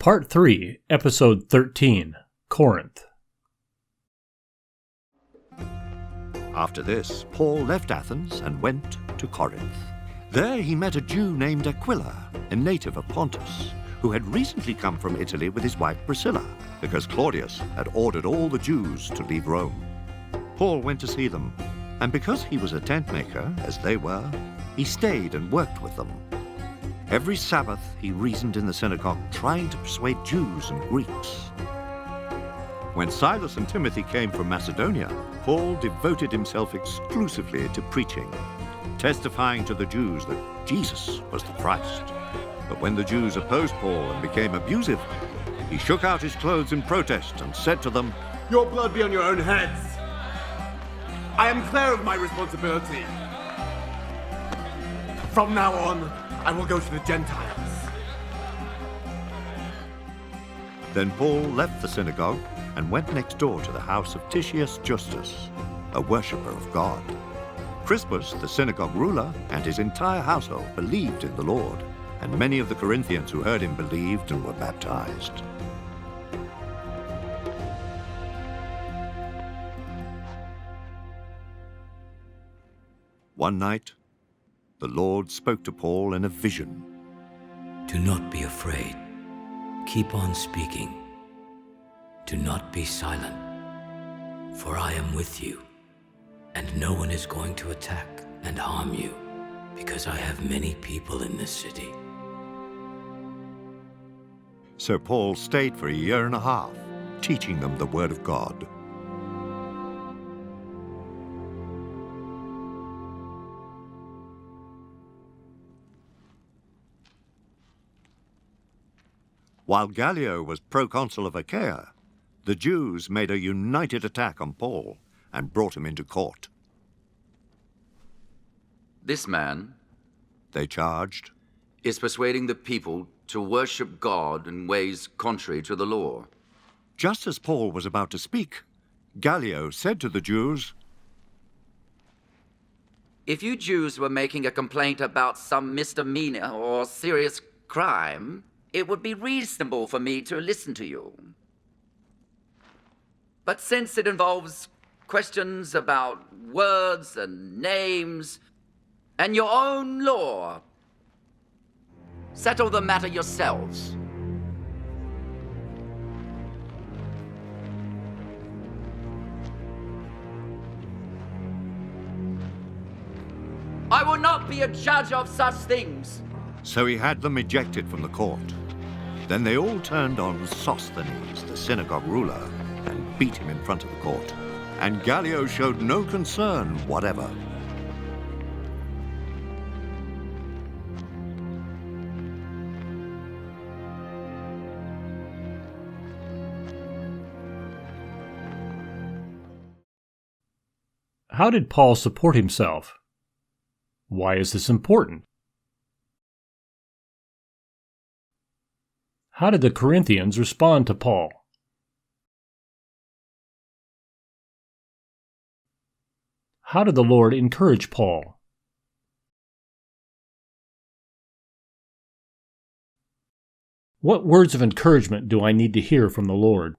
Part 3, Episode 13, Corinth. After this, Paul left Athens and went to Corinth. There he met a Jew named Aquila, a native of Pontus, who had recently come from Italy with his wife Priscilla, because Claudius had ordered all the Jews to leave Rome. Paul went to see them, and because he was a tent maker, as they were, he stayed and worked with them. Every Sabbath he reasoned in the synagogue, trying to persuade Jews and Greeks. When Silas and Timothy came from Macedonia, Paul devoted himself exclusively to preaching, testifying to the Jews that Jesus was the Christ. But when the Jews opposed Paul and became abusive, he shook out his clothes in protest and said to them, "Your blood be on your own heads. I am clear of my responsibility. From now on, I will go to the Gentiles." Then Paul left the synagogue and went next door to the house of Titius Justus, a worshipper of God. Crispus, the synagogue ruler, and his entire household believed in the Lord, and many of the Corinthians who heard him believed and were baptized. One night, the Lord spoke to Paul in a vision. Do not be afraid. Keep on speaking. Do not be silent, for I am with you, and no one is going to attack and harm you, because I have many people in this city. So Paul stayed for a year and a half, teaching them the word of God. While Gallio was proconsul of Achaia, the Jews made a united attack on Paul and brought him into court. This man, they charged, is persuading the people to worship God in ways contrary to the law. Just as Paul was about to speak, Gallio said to the Jews, "If you Jews were making a complaint about some misdemeanor or serious crime, it would be reasonable for me to listen to you. But since it involves questions about words and names and your own law, settle the matter yourselves." I will not be a judge of such things. So he had them ejected from the court. Then they all turned on Sosthenes, the synagogue ruler, and beat him in front of the court. And Gallio showed no concern whatever. How did Paul support himself? Why is this important? How did the Corinthians respond to Paul? How did the Lord encourage Paul? What words of encouragement do I need to hear from the Lord?